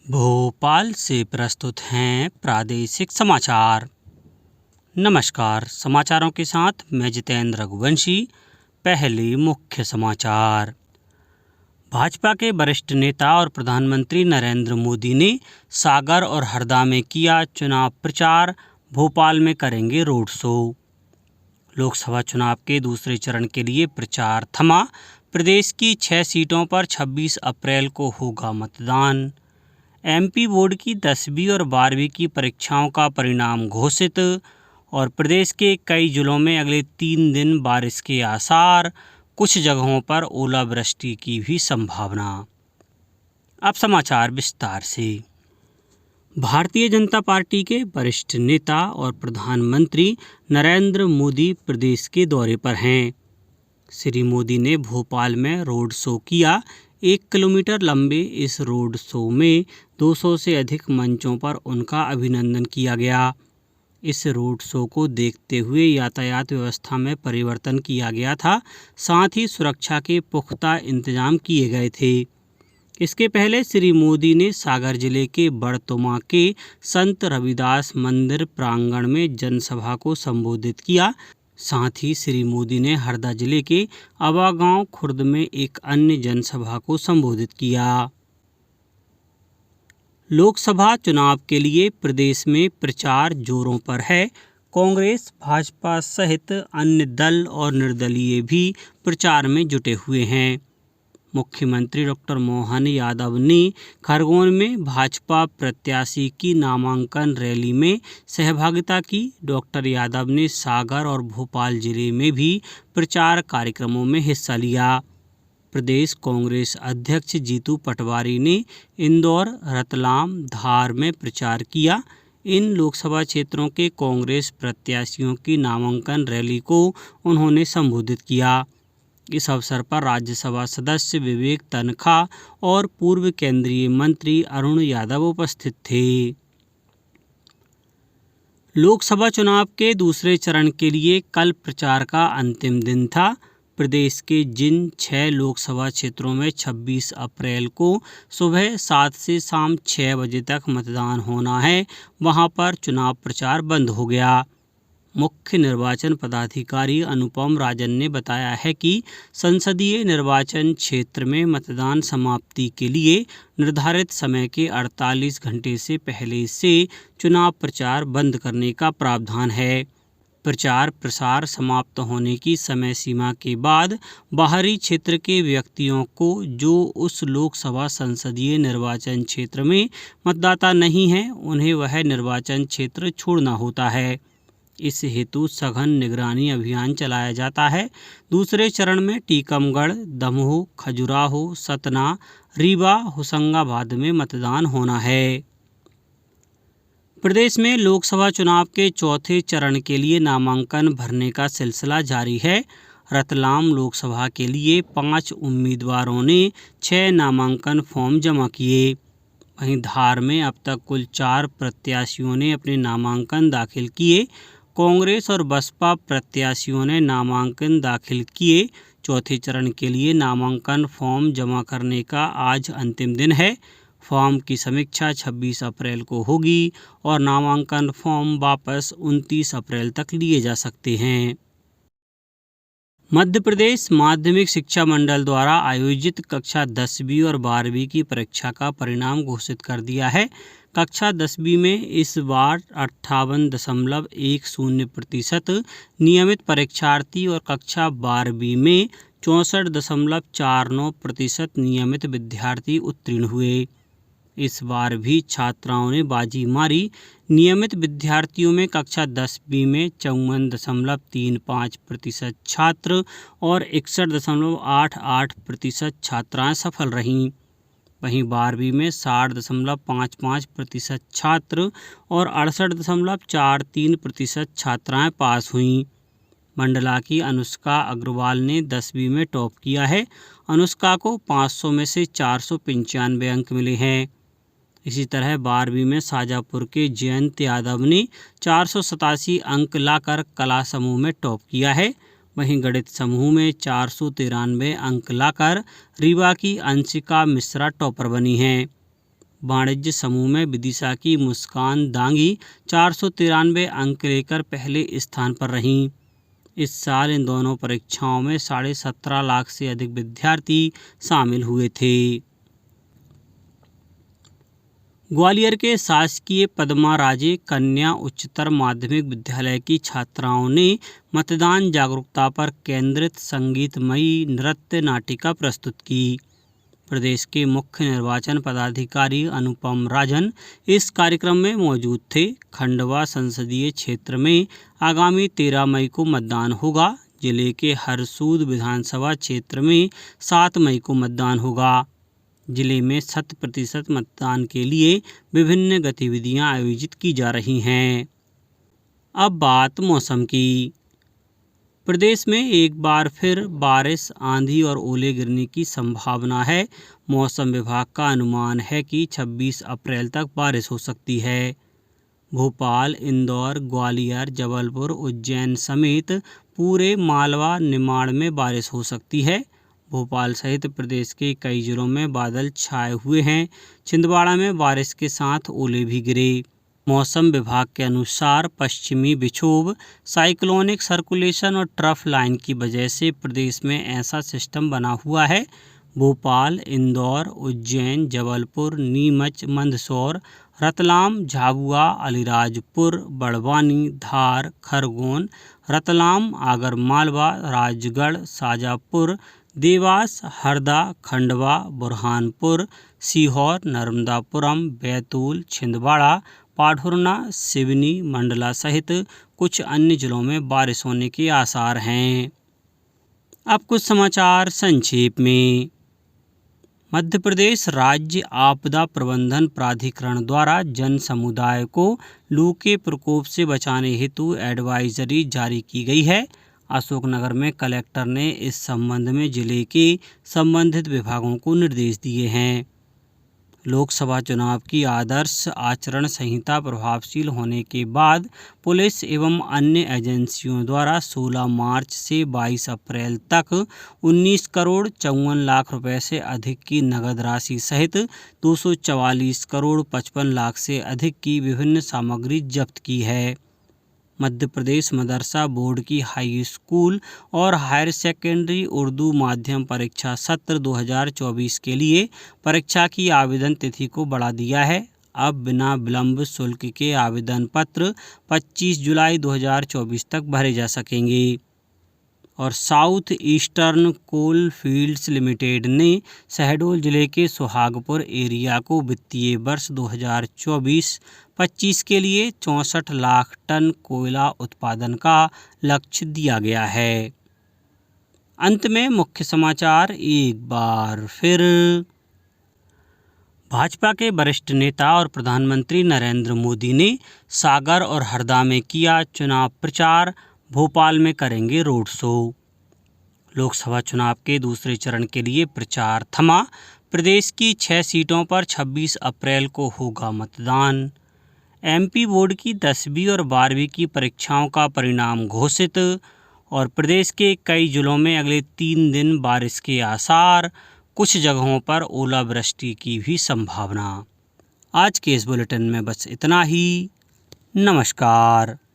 भोपाल से प्रस्तुत हैं प्रादेशिक समाचार। नमस्कार, समाचारों के साथ मैं जितेंद्र रघुवंशी। पहले मुख्य समाचार। भाजपा के वरिष्ठ नेता और प्रधानमंत्री नरेंद्र मोदी ने सागर और हरदा में किया चुनाव प्रचार। भोपाल में करेंगे रोड शो। लोकसभा चुनाव के दूसरे चरण के लिए प्रचार थमा। प्रदेश की 6 सीटों पर 26 अप्रैल को होगा मतदान। एमपी बोर्ड की 10वीं और 12वीं की परीक्षाओं का परिणाम घोषित और प्रदेश के कई जिलों में अगले 3 दिन बारिश के आसार, कुछ जगहों पर ओलावृष्टि की भी संभावना। अब समाचार विस्तार से। भारतीय जनता पार्टी के वरिष्ठ नेता और प्रधानमंत्री नरेंद्र मोदी प्रदेश के दौरे पर हैं। श्री मोदी ने भोपाल में रोड शो किया। 1 किलोमीटर लंबे इस रोड शो में 200 से अधिक मंचों पर उनका अभिनंदन किया गया। इस रोड शो को देखते हुए यातायात व्यवस्था में परिवर्तन किया गया था, साथ ही सुरक्षा के पुख्ता इंतजाम किए गए थे। इसके पहले श्री मोदी ने सागर जिले के बड़तुमा के संत रविदास मंदिर प्रांगण में जनसभा को संबोधित किया। साथ ही श्री मोदी ने हरदा जिले के अवागांव खुर्द में एक अन्य जनसभा को संबोधित किया। लोकसभा चुनाव के लिए प्रदेश में प्रचार जोरों पर है। कांग्रेस, भाजपा सहित अन्य दल और निर्दलीय भी प्रचार में जुटे हुए हैं। मुख्यमंत्री डॉक्टर मोहन यादव ने खरगोन में भाजपा प्रत्याशी की नामांकन रैली में सहभागिता की। डॉक्टर यादव ने सागर और भोपाल जिले में भी प्रचार कार्यक्रमों में हिस्सा लिया। प्रदेश कांग्रेस अध्यक्ष जीतू पटवारी ने इंदौर, रतलाम, धार में प्रचार किया। इन लोकसभा क्षेत्रों के कांग्रेस प्रत्याशियों की नामांकन रैली को उन्होंने संबोधित किया। इस अवसर पर राज्यसभा सदस्य विवेक तन्खा और पूर्व केंद्रीय मंत्री अरुण यादव उपस्थित थे। लोकसभा चुनाव के दूसरे चरण के लिए कल प्रचार का अंतिम दिन था। प्रदेश के जिन 6 लोकसभा क्षेत्रों में 26 अप्रैल को सुबह 7 से शाम 6 बजे तक मतदान होना है, वहां पर चुनाव प्रचार बंद हो गया। मुख्य निर्वाचन पदाधिकारी अनुपम राजन ने बताया है कि संसदीय निर्वाचन क्षेत्र में मतदान समाप्ति के लिए निर्धारित समय के 48 घंटे से पहले से चुनाव प्रचार बंद करने का प्रावधान है। प्रचार प्रसार समाप्त होने की समय सीमा के बाद बाहरी क्षेत्र के व्यक्तियों को जो उस लोकसभा संसदीय निर्वाचन क्षेत्र में मतदाता नहीं हैं, उन्हें वह निर्वाचन क्षेत्र छोड़ना होता है। इस हेतु सघन निगरानी अभियान चलाया जाता है। दूसरे चरण में टीकमगढ़, दमोह, खजुराहो, सतना, रीवा, होशंगाबाद में मतदान होना है। प्रदेश में लोकसभा चुनाव के चौथे चरण के लिए नामांकन भरने का सिलसिला जारी है। रतलाम लोकसभा के लिए 5 उम्मीदवारों ने 6 नामांकन फॉर्म जमा किए। वहीं धार में अब तक कुल 4 प्रत्याशियों ने अपने नामांकन दाखिल किए। कांग्रेस और बसपा प्रत्याशियों ने नामांकन दाखिल किए। चौथे चरण के लिए नामांकन फॉर्म जमा करने का आज अंतिम दिन है। फॉर्म की समीक्षा 26 अप्रैल को होगी और नामांकन फॉर्म वापस 29 अप्रैल तक लिए जा सकते हैं। मध्य प्रदेश माध्यमिक शिक्षा मंडल द्वारा आयोजित कक्षा 10वीं और 12वीं की परीक्षा का परिणाम घोषित कर दिया है। कक्षा 10वीं में इस बार 58.10% नियमित परीक्षार्थी और कक्षा 12वीं में 64.49% नियमित विद्यार्थी उत्तीर्ण हुए। इस बार भी छात्राओं ने बाजी मारी। नियमित विद्यार्थियों में कक्षा 10वीं में 54.35% छात्र और 61.88% छात्राएं सफल रहीं। वहीं 12वीं में 60.55% छात्र और 68.43% छात्राएं पास हुईं। मंडला की अनुष्का अग्रवाल ने 10वीं में टॉप किया है। अनुष्का को 500 में से 495 अंक मिले हैं। इसी तरह 12वीं में शाजापुर के जयंत यादव ने 487 अंक लाकर कला समूह में टॉप किया है। वहीं गणित समूह में 493 अंक लाकर रीवा की अंशिका मिश्रा टॉपर बनी हैं। वाणिज्य समूह में विदिशा की मुस्कान दांगी 493 अंक लेकर पहले स्थान पर रहीं। इस साल इन दोनों परीक्षाओं में 17.5 लाख से अधिक विद्यार्थी शामिल हुए थे। ग्वालियर के शासकीय पद्मा राजे कन्या उच्चतर माध्यमिक विद्यालय की छात्राओं ने मतदान जागरूकता पर केंद्रित संगीतमयी नृत्य नाटिका प्रस्तुत की। प्रदेश के मुख्य निर्वाचन पदाधिकारी अनुपम राजन इस कार्यक्रम में मौजूद थे। खंडवा संसदीय क्षेत्र में आगामी 13 मई को मतदान होगा। जिले के हरसूद विधानसभा क्षेत्र में 7 मई को मतदान होगा। जिले में 100% मतदान के लिए विभिन्न गतिविधियां आयोजित की जा रही हैं। अब बात मौसम की। प्रदेश में एक बार फिर बारिश, आंधी और ओले गिरने की संभावना है। मौसम विभाग का अनुमान है कि 26 अप्रैल तक बारिश हो सकती है। भोपाल, इंदौर, ग्वालियर, जबलपुर, उज्जैन समेत पूरे मालवा निमाड़ में बारिश हो सकती है। भोपाल सहित प्रदेश के कई जिलों में बादल छाए हुए हैं। छिंदवाड़ा में बारिश के साथ ओले भी गिरे। मौसम विभाग के अनुसार पश्चिमी विक्षोभ, साइक्लोनिक सर्कुलेशन और ट्रफ लाइन की वजह से प्रदेश में ऐसा सिस्टम बना हुआ है। भोपाल, इंदौर, उज्जैन, जबलपुर, नीमच, मंदसौर, रतलाम, झाबुआ, अलीराजपुर, बड़वानी, धार, खरगोन, रतलाम, आगरमालवा, राजगढ़, शाजापुर, देवास, हरदा, खंडवा, बुरहानपुर, सीहोर, नर्मदापुरम, बैतूल, छिंदवाड़ा, पाढुरना, सिवनी, मंडला सहित कुछ अन्य जिलों में बारिश होने के आसार हैं। अब कुछ समाचार संक्षेप में। मध्य प्रदेश राज्य आपदा प्रबंधन प्राधिकरण द्वारा जन समुदाय को लू के प्रकोप से बचाने हेतु एडवाइजरी जारी की गई है। अशोकनगर में कलेक्टर ने इस संबंध में जिले के संबंधित विभागों को निर्देश दिए हैं। लोकसभा चुनाव की आदर्श आचरण संहिता प्रभावशील होने के बाद पुलिस एवं अन्य एजेंसियों द्वारा 16 मार्च से 22 अप्रैल तक 19 करोड़ 54 लाख रुपए से अधिक की नगद राशि सहित 244 करोड़ 55 लाख से अधिक की विभिन्न सामग्री जब्त की है। मध्य प्रदेश मदरसा बोर्ड की हाई स्कूल और हायर सेकेंडरी उर्दू माध्यम परीक्षा सत्र 2024 के लिए परीक्षा की आवेदन तिथि को बढ़ा दिया है। अब बिना विलंब शुल्क के आवेदन पत्र 25 जुलाई 2024 तक भरे जा सकेंगे। और साउथ ईस्टर्न कोल फील्ड्स लिमिटेड ने शहडोल जिले के सुहागपुर एरिया को वित्तीय वर्ष 2024-25 के लिए 64 लाख टन कोयला उत्पादन का लक्ष्य दिया गया है। अंत में मुख्य समाचार एक बार फिर। भाजपा के वरिष्ठ नेता और प्रधानमंत्री नरेंद्र मोदी ने सागर और हरदा में किया चुनाव प्रचार। भोपाल में करेंगे रोड शो। लोकसभा चुनाव के दूसरे चरण के लिए प्रचार थमा। प्रदेश की 6 सीटों पर 26 अप्रैल को होगा मतदान। एमपी बोर्ड की 10वीं और 12वीं की परीक्षाओं का परिणाम घोषित। और प्रदेश के कई जिलों में अगले 3 दिन बारिश के आसार, कुछ जगहों पर ओलावृष्टि की भी संभावना। आज के इस बुलेटिन में बस इतना ही। नमस्कार।